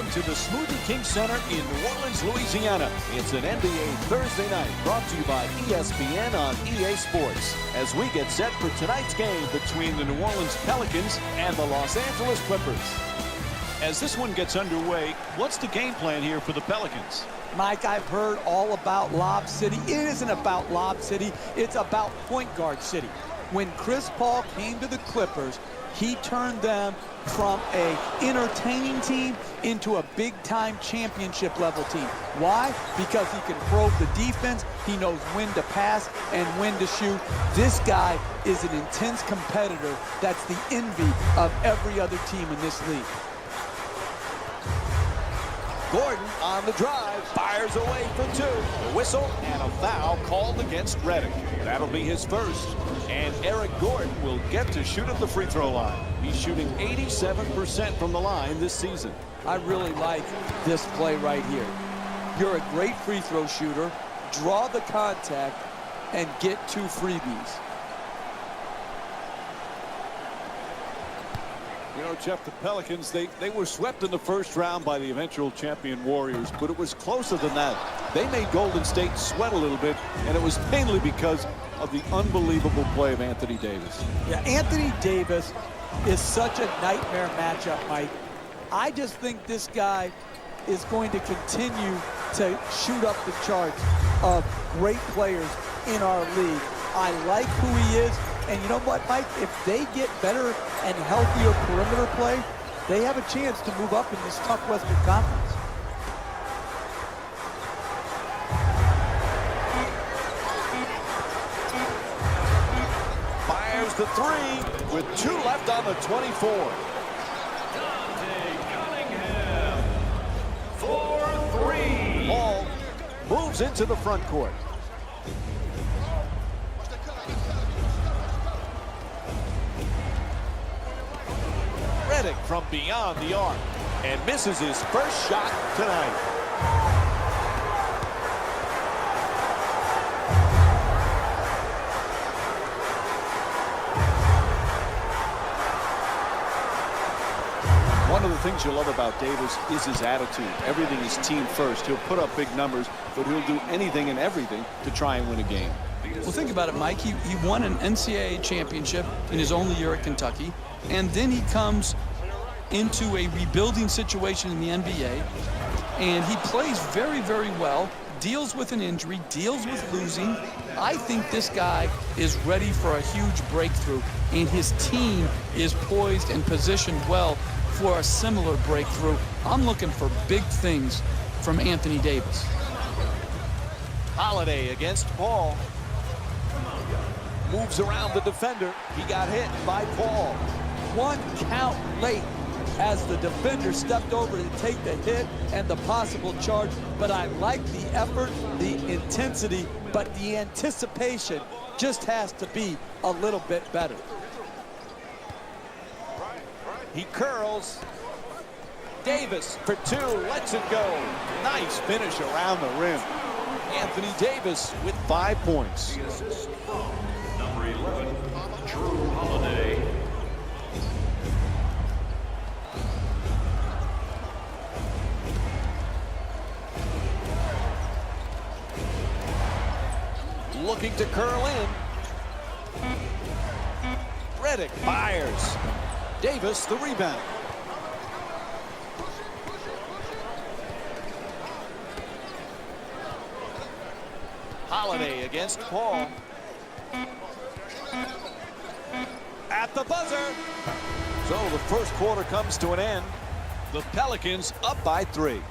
Welcome to the Smoothie King Center in New Orleans, Louisiana. It's an NBA Thursday night brought to you by ESPN on EA Sports as we get set for tonight's game between the New Orleans Pelicans and the Los Angeles Clippers. As this one gets underway, what's the game plan here for the Pelicans? Mike, I've heard all about Lob City. It isn't about Lob City. It's about point guard city. When Chris Paul came to the Clippers, he turned them from a entertaining team into a big-time championship-level team. Why? Because he can probe the defense, he knows when to pass and when to shoot. This guy is an intense competitor that's the envy of every other team in this league. Gordon on the drive, fires away for two. A whistle and a foul called against REDICK. That'll be his first. And Eric Gordon will get to shoot at the free throw line. He's shooting 87% from the line this season. I really like this play right here. You're a great free throw shooter, draw the contact, and get two freebies. You know, Jeff, the Pelicans, they were swept in the first round by the eventual champion Warriors, but it was closer than that. They made Golden State sweat a little bit, and it was mainly because of the unbelievable play of Anthony Davis. Yeah, Anthony Davis is such a nightmare matchup, Mike. I just think this guy is going to continue to shoot up the charts of great players in our league. I like who he is. And you know what, Mike? If they get better and healthier perimeter play, they have a chance to move up in this tough Western Conference. Fires the three with 2 left on the 24. For 3. Paul moves into the front court. REDICK from beyond the arc and misses his first shot tonight. One of the things you love about Davis is his attitude. Everything is team first. He'll put up big numbers, but he'll do anything and everything to try and win a game. Well, think about it, Mike. He won an NCAA championship in his only year at Kentucky, and then he comes into a rebuilding situation in the NBA, and he plays very, very well, deals with an injury, deals with losing. I think this guy is ready for a huge breakthrough, and his team is poised and positioned well for a similar breakthrough. I'm looking for big things from Anthony Davis. Holiday against Paul. Moves around the defender. He got hit by Paul. One count late as the defender stepped over to take the hit and the possible charge. But I like the effort, the intensity, but the anticipation just has to be a little bit better. He curls. Davis for 2, lets it go. Nice finish around the rim. Anthony Davis with 5 points. Number 11, Drew Holiday. Looking to curl in. REDICK fires. Davis the rebound. Holiday against Paul. At the buzzer. So the first quarter comes to an end. The Pelicans up by 3.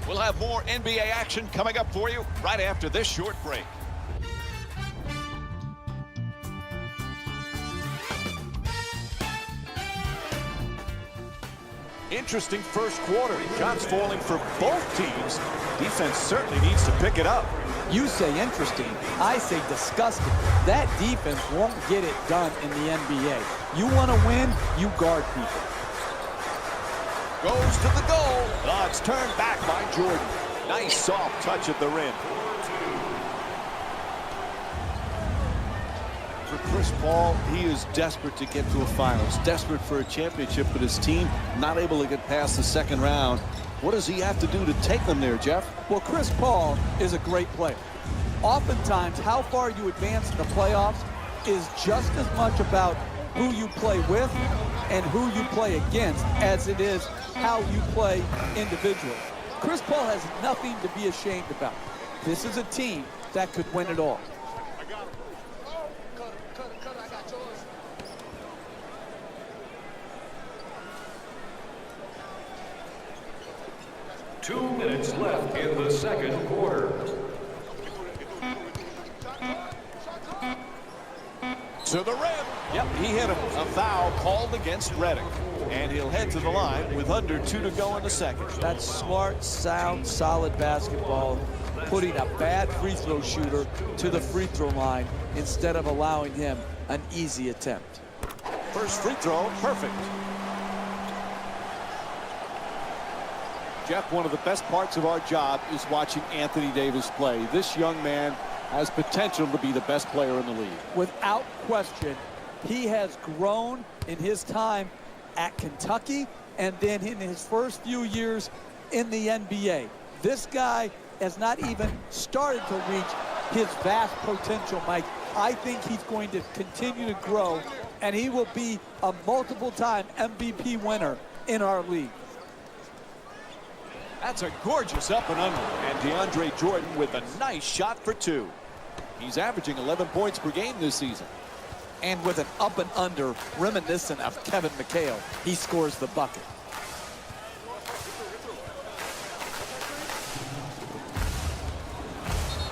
We'll have more NBA action coming up for you right after this short break. Interesting first quarter. Shots falling for both teams. Defense certainly needs to pick it up. You say interesting, I say disgusting. That defense won't get it done in the NBA. You want to win, you guard people. Goes to the goal. Oh, it's turned back by Jordan. Nice soft touch at the rim. For Chris Paul, he is desperate to get to a finals, desperate for a championship, but his team not able to get past the second round. What does he have to do to take them there, Jeff? Well, Chris Paul is a great player. Oftentimes, how far you advance in the playoffs is just as much about who you play with and who you play against as it is how you play individually. Chris Paul has nothing to be ashamed about. This is a team that could win it all. 2 minutes left in the second quarter. To the rim. Yep, he hit him. A foul called against REDICK. And he'll head to the line with under 2 to go in the second. That's smart, sound, solid basketball, putting a bad free throw shooter to the free throw line instead of allowing him an easy attempt. First free throw, perfect. Jeff, one of the best parts of our job is watching Anthony Davis play. This young man has potential to be the best player in the league. Without question, he has grown in his time at Kentucky and then in his first few years in the NBA. This guy has not even started to reach his vast potential, Mike. I think he's going to continue to grow, and he will be a multiple-time MVP winner in our league. That's a gorgeous up and under. And DeAndre Jordan with a nice shot for 2. He's averaging 11 points per game this season. And with an up and under reminiscent of Kevin McHale, he scores the bucket.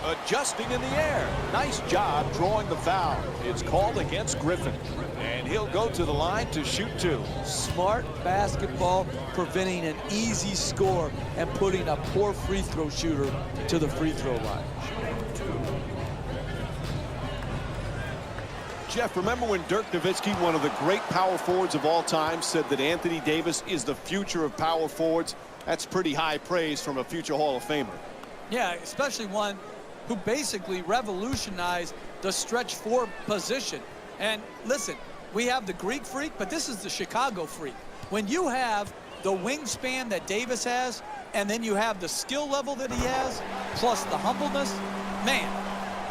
Adjusting in the air. Nice job drawing the foul. It's called against Griffin. And he'll go to the line to shoot 2. Smart basketball, preventing an easy score and putting a poor free throw shooter to the free throw line. Jeff, remember when Dirk Nowitzki, one of the great power forwards of all time, said that Anthony Davis is the future of power forwards? That's pretty high praise from a future Hall of Famer. Yeah, especially one who basically revolutionized the stretch 4 position. And listen, we have the Greek freak, but this is the Chicago freak. When you have the wingspan that Davis has, and then you have the skill level that he has, plus the humbleness, man,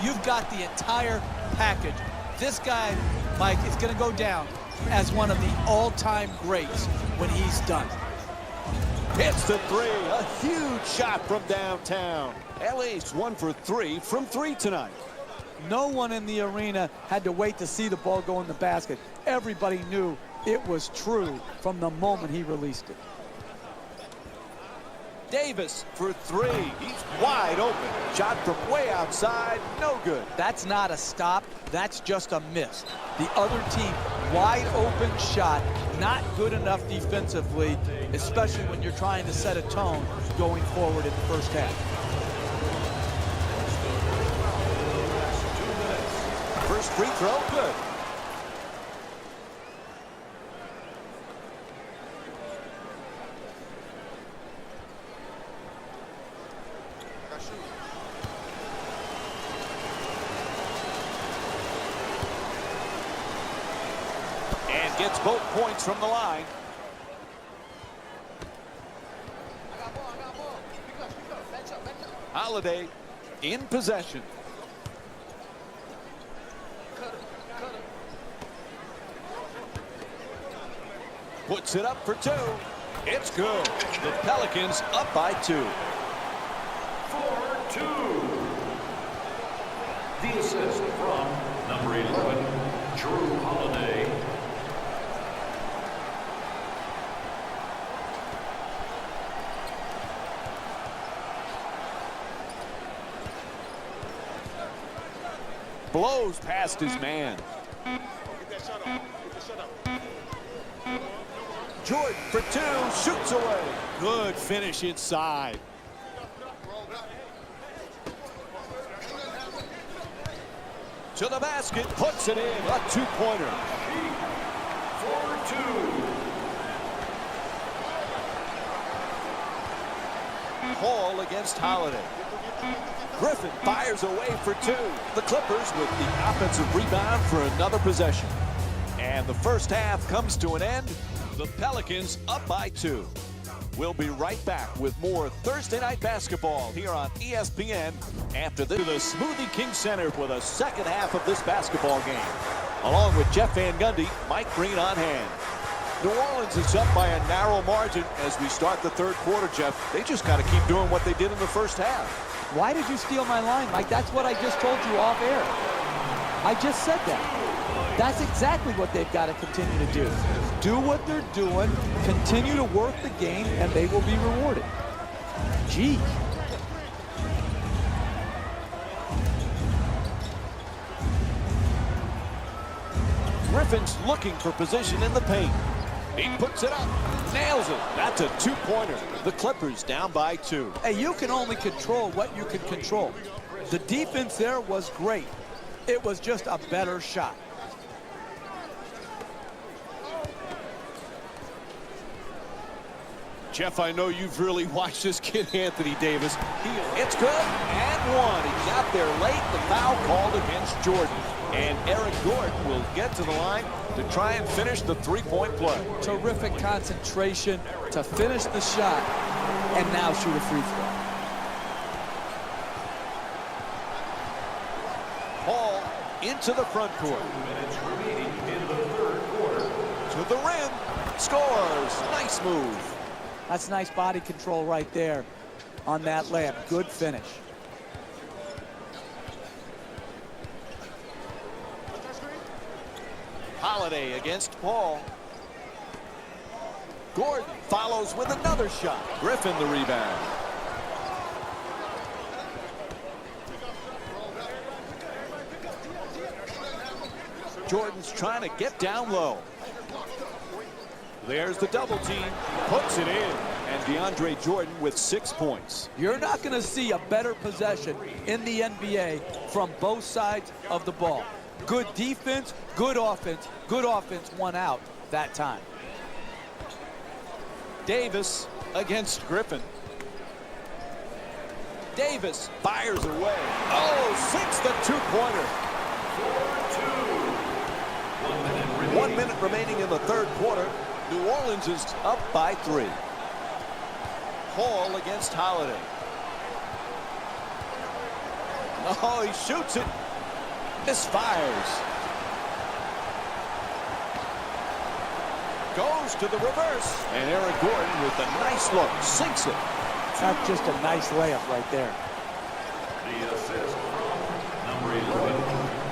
you've got the entire package. This guy, Mike, is going to go down as one of the all-time greats when he's done. Hits the 3. A huge shot from downtown. LA's 1 for 3 from 3 tonight. No one in the arena had to wait to see the ball go in the basket. Everybody knew it was true from the moment he released it. Davis for 3. He's wide open. Shot from way outside. No good. That's not a stop. That's just a miss. The other team, wide open shot. Not good enough defensively, especially when you're trying to set a tone going forward in the first half. First free throw, good. And gets both points from the line. Holiday in possession. Puts it up for 2. It's good. The Pelicans up by 2. 4-2. The assist from number 11, Drew Holiday. Blows past his man. Jordan for 2, shoots away. Good finish inside. To the basket, puts it in, a 2-pointer. 4-2. Hall against Holiday. Griffin fires away for 2. The Clippers with the offensive rebound for another possession. And the first half comes to an end. The Pelicans up by 2. We'll be right back with more Thursday night basketball here on ESPN after the Smoothie King Center for the second half of this basketball game. Along with Jeff Van Gundy, Mike Green on hand. New Orleans is up by a narrow margin as we start the third quarter, Jeff. They just got to keep doing what they did in the first half. Why did you steal my line, Mike? That's what I just told you off air. I just said that. That's exactly what they've got to continue to do. Do what they're doing, continue to work the game, and they will be rewarded. Gee. Griffin's looking for position in the paint. He puts it up, nails it. That's a two-pointer. The Clippers down by 2. Hey, you can only control what you can control. The defense there was great. It was just a better shot. Jeff, I know you've really watched this kid, Anthony Davis. It's good, and one. He got there late. The foul called against Jordan. And Eric Gordon will get to the line to try and finish the three-point play. Terrific concentration to finish the shot, and now shoot a free throw. Paul into the front court. Minutes remaining in the third quarter. To the rim. Scores. Nice move. That's nice body control right there on that layup. Good finish. Holiday against Paul. Gordon follows with another shot. Griffin the rebound. Jordan's trying to get down low. There's the double team. Puts it in. And DeAndre Jordan with 6 points. You're not going to see a better possession in the NBA from both sides of the ball. Good defense, good offense won out that time. Davis against Griffin. Davis fires away. Oh, 6 the two-pointer. 1 minute remaining in the third quarter. New Orleans is up by 3. Hall against Holiday. Oh, he shoots it. Misfires. Goes to the reverse. And Eric Gordon with a nice look. Sinks it. That's just a nice layup right there. The assist from number 11,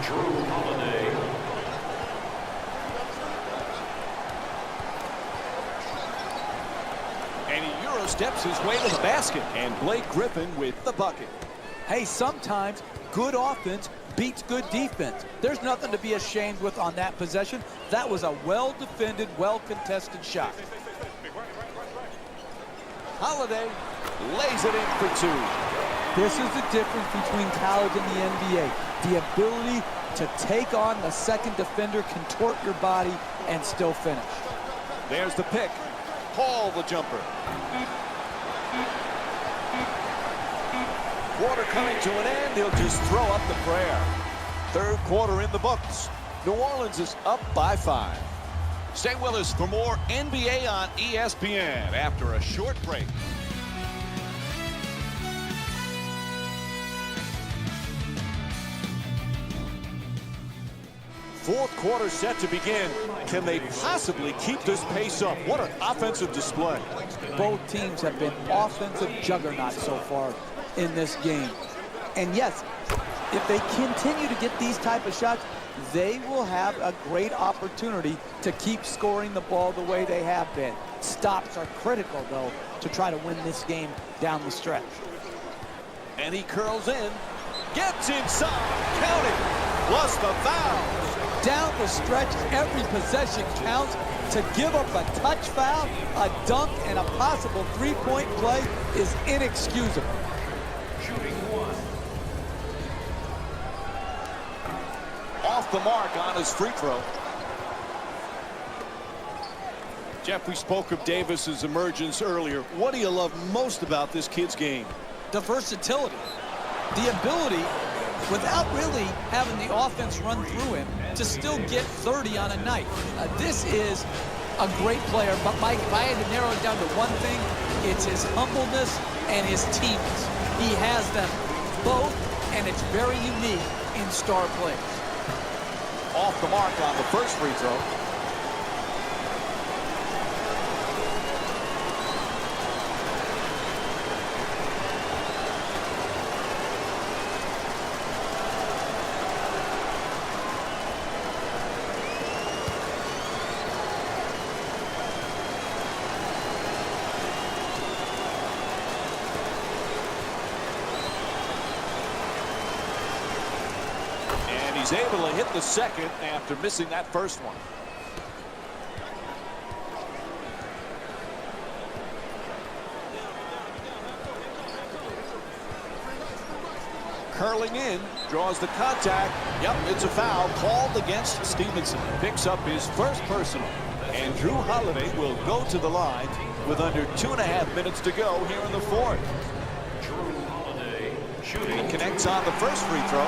Drew Holiday. And he Euro steps his way to the basket. And Blake Griffin with the bucket. Hey, sometimes good offense beats good defense. There's nothing to be ashamed with on that possession. That was a well-defended, well-contested shot. Holiday lays it in for 2. This is the difference between college and the NBA. The ability to take on the second defender, contort your body, and still finish. There's the pick. Paul the jumper. Quarter coming to an end. He'll just throw up the prayer. Third quarter in the books. New Orleans is up by 5. Stay with us for more NBA on ESPN after a short break. Fourth quarter set to begin. Can they possibly keep this pace up? What an offensive display. Both teams have been offensive juggernauts so far in this game. And yes, if they continue to get these type of shots, they will have a great opportunity to keep scoring the ball the way they have been. Stops are critical, though, to try to win this game down the stretch. And he curls in, gets inside, counting, plus the foul. Down the stretch, every possession counts. To give up a touch foul, a dunk, and a possible three-point play is inexcusable. Shooting 1. Off the mark on his free throw. Jeff, we spoke of Davis's emergence earlier. What do you love most about this kid's game? The versatility, the ability, without really having the offense run through him, to still get 30 on a night. This is a great player, but Mike, if I had to narrow it down to one thing, it's his humbleness and his teamness. He has them both, and it's very unique in star players. Off the mark on the first free throw. He's able to hit the second after missing that first one. Curling in, draws the contact. Yep, it's a foul called against Stevenson. Picks up his first personal. And Drew Holiday will go to the line with under 2.5 minutes to go here in the fourth. Drew Holiday shooting. He connects on the first free throw.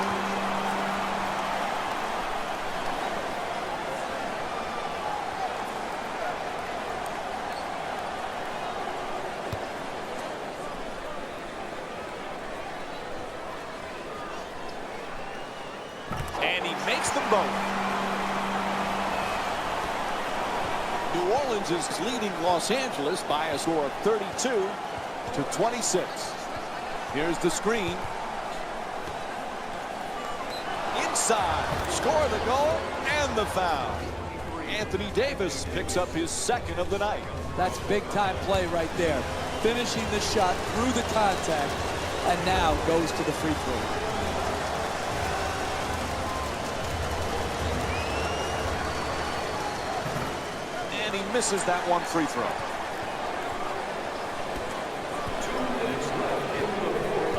And he makes them both. New Orleans is leading Los Angeles by a score of 32-26. Here's the screen. Inside. Score the goal and the foul. Anthony Davis picks up his second of the night. That's big-time play right there. Finishing the shot through the contact, and now goes to the free throw. And he misses that one free throw.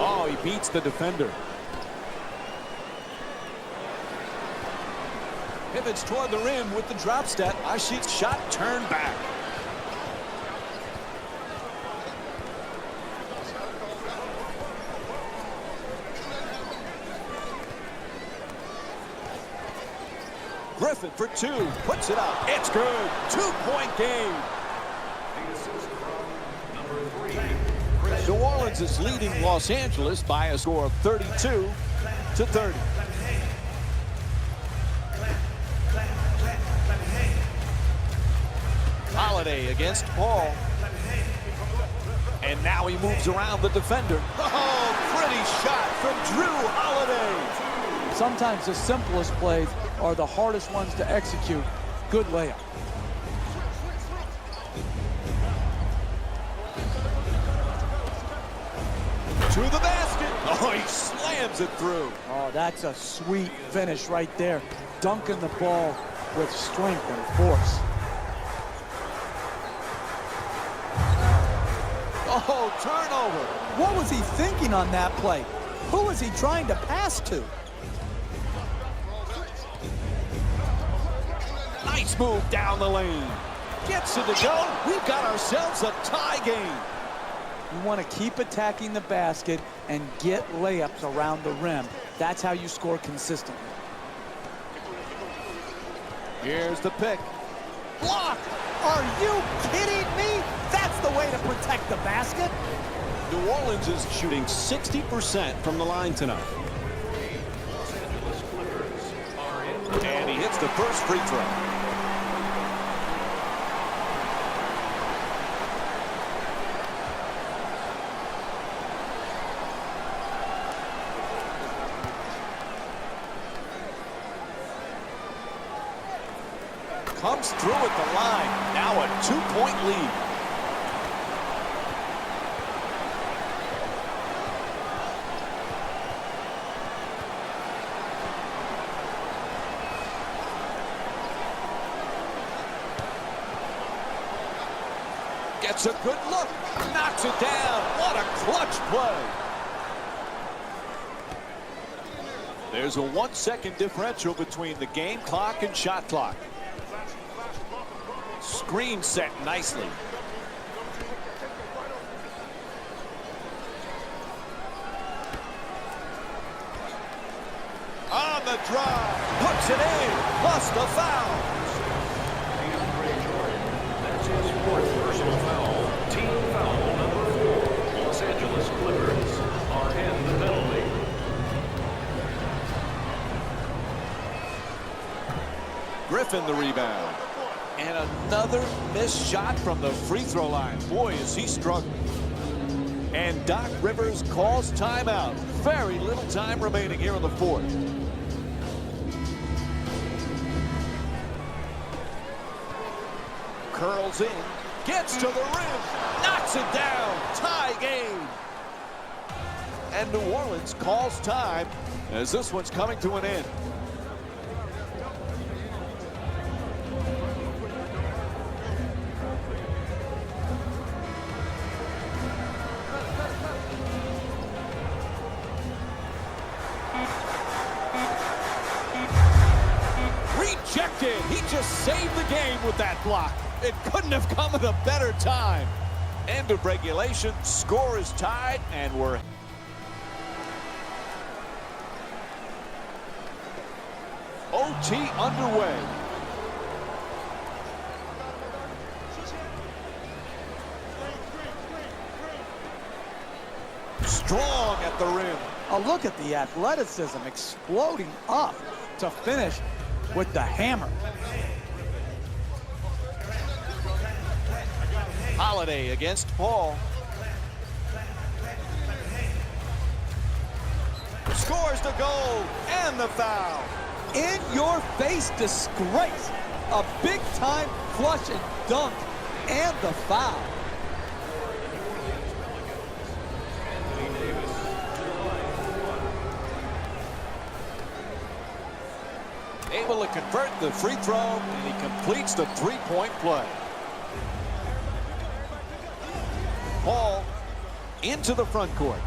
Oh, he beats the defender. Pivots toward the rim with the drop step. Ashit's shot turned back. Griffin for two, puts it up. It's good. 2-point game. New Orleans is leading Los Angeles by a score of 32-30. Holiday against Paul. And now he moves around the defender. Oh, pretty shot from Drew Holiday. Sometimes the simplest plays are the hardest ones to execute. Good layup. To the basket. Oh, he slams it through. Oh, that's a sweet finish right there. Dunking the ball with strength and force. Oh, turnover. What was he thinking on that play? Who was he trying to pass to? Nice move down the lane. Gets it to go. We've got ourselves a tie game. You want to keep attacking the basket and get layups around the rim. That's how you score consistently. Here's the pick. Block! Are you kidding me? That's the way to protect the basket. New Orleans is shooting 60% from the line tonight. And he hits the first free throw. Comes through at the line. Now a 2-point lead. Gets a good look. Knocks it down. What a clutch play. There's a 1-second differential between the game clock and shot clock. Screen set nicely. On the drive, puts it in, plus the foul. Griffin the rebound. And another missed shot from the free throw line. Boy, is he struggling. And Doc Rivers calls timeout. Very little time remaining here in the fourth. Curls in, gets to the rim, knocks it down, tie game. And New Orleans calls time as this one's coming to an end. Rejected. He just saved the game with that block. It couldn't have come at a better time. End of regulation. Score is tied, and we're OT underway. Strong at the rim. Oh, look at the athleticism exploding up to finish with the hammer. Holiday against Paul. Scores the goal and the foul. In your face disgrace. A big time flush and dunk and the foul. Able to convert the free throw, and he completes the three-point play. Paul into the front court.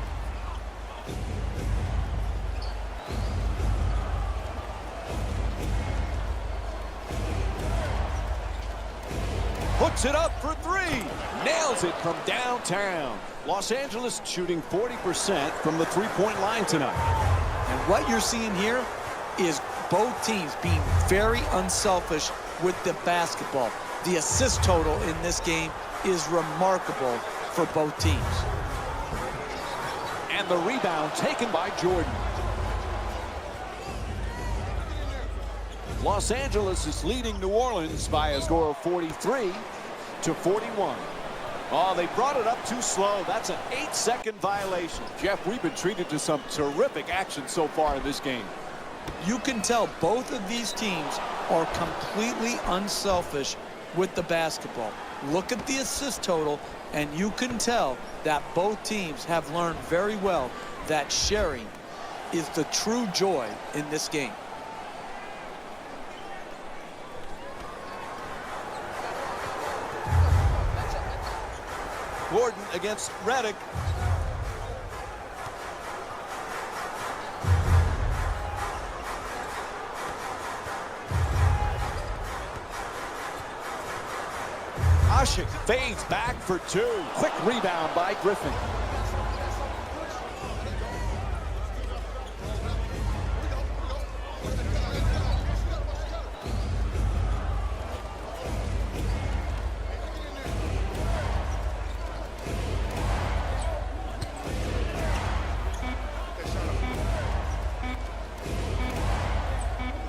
Puts it up for three. Nails it from downtown. Los Angeles shooting 40% from the three-point line tonight. And what you're seeing here is both teams being very unselfish with the basketball. The assist total in this game is remarkable for both teams. And the rebound taken by Jordan. Los Angeles is leading New Orleans by a score of 43-41. Oh, they brought it up too slow. That's an 8-second violation. Jeff, we've been treated to some terrific action so far in this game. You can tell both of these teams are completely unselfish with the basketball. Look at the assist total, and you can tell that both teams have learned very well that sharing is the true joy in this game. Gordon against REDICK. Ashik fades back for two. Quick rebound by Griffin.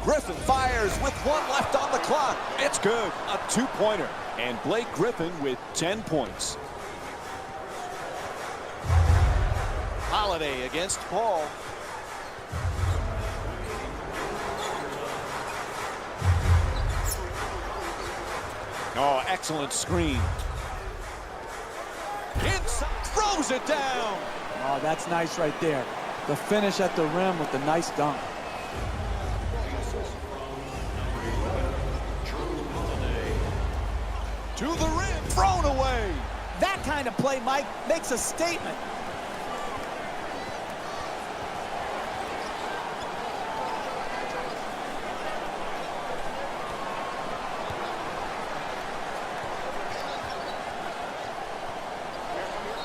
Griffin fires with one left on the clock. It's good. A two-pointer. And Blake Griffin with 10 points. Holiday against Paul. Oh, excellent screen. Inside, throws it down. Oh, that's nice right there. The finish at the rim with the nice dunk. To the rim, thrown away. That kind of play, Mike, makes a statement.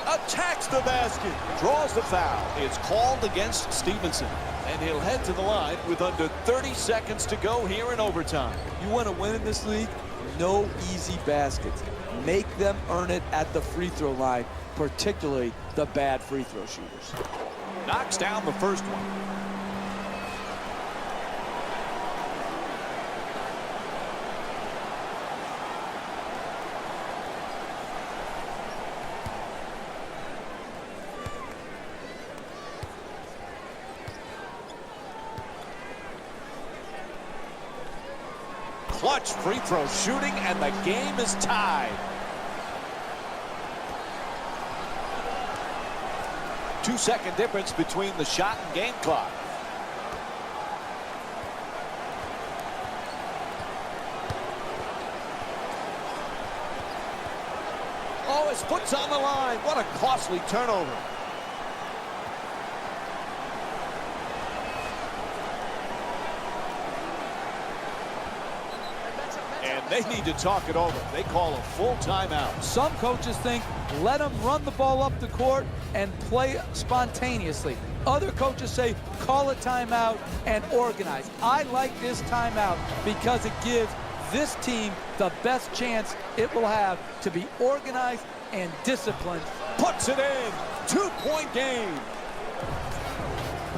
Attacks the basket, draws the foul. It's called against Stevenson, and he'll head to the line with under 30 seconds to go here in overtime. You want to win in this league? No easy baskets. Make them earn it at the free throw line, particularly the bad free throw shooters. Knocks down the first one. clutch free throw shooting, and the game is tied. 2-second difference between the shot and game clock. Oh, his foot's on the line. What a costly turnover. And they need to talk it over. They call a full timeout. Some coaches think let them run the ball up the court and play spontaneously. Other coaches say call a timeout and organize. I like this timeout because it gives this team the best chance it will have to be organized and disciplined. Puts it in. 2-point game.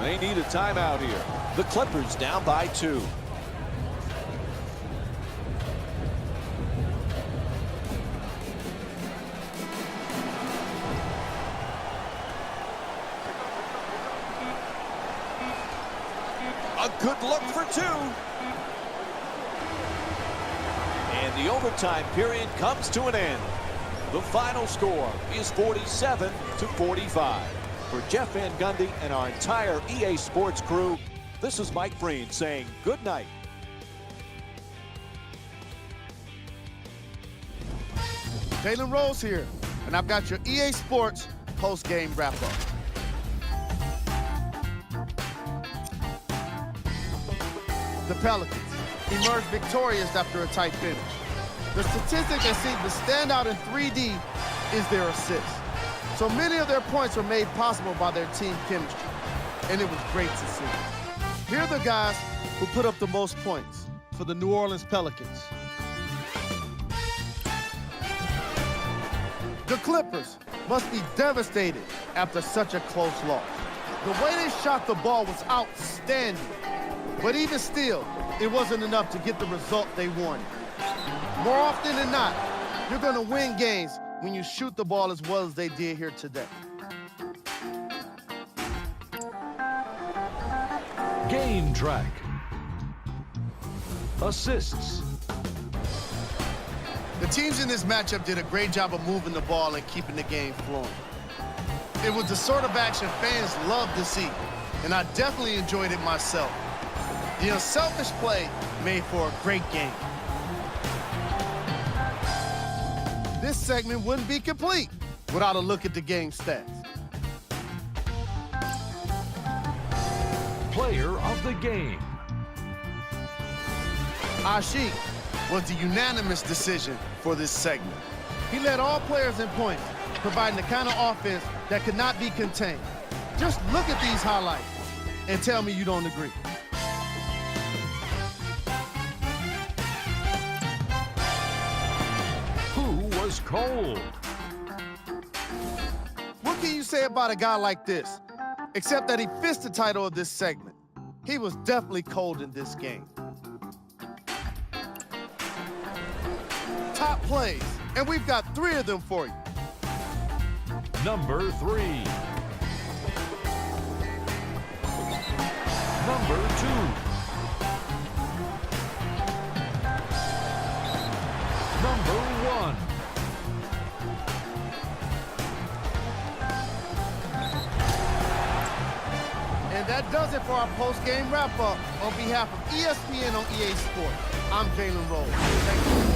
They need a timeout here. The Clippers down by 2. A good look for 2. And the overtime period comes to an end. The final score is 47-45. For Jeff Van Gundy and our entire EA Sports crew, this is Mike Breen saying good night. Jalen Rose here, and I've got your EA Sports post-game wrap-up. The Pelicans emerged victorious after a tight finish. The statistic that seems to stand out in 3D is their assists. So many of their points were made possible by their team chemistry, and it was great to see. Here are the guys who put up the most points for the New Orleans Pelicans. The Clippers must be devastated after such a close loss. The way they shot the ball was outstanding. But even still, it wasn't enough to get the result they wanted. More often than not, you're going to win games when you shoot the ball as well as they did here today. Game track. Assists. The teams in this matchup did a great job of moving the ball and keeping the game flowing. It was the sort of action fans love to see, and I definitely enjoyed it myself. The unselfish play made for a great game. This segment wouldn't be complete without a look at the game stats. Player of the game. Ashiq was the unanimous decision for this segment. He led all players in points, providing the kind of offense that could not be contained. Just look at these highlights and tell me you don't agree. Cold. What can you say about a guy like this? Except that he fits the title of this segment. He was definitely cold in this game. Top plays, and we've got 3 of them for you. Number 3. Number 2. Number 1. And that does it for our post-game wrap-up. On behalf of ESPN on EA Sports, I'm Jalen Rose. Thank you.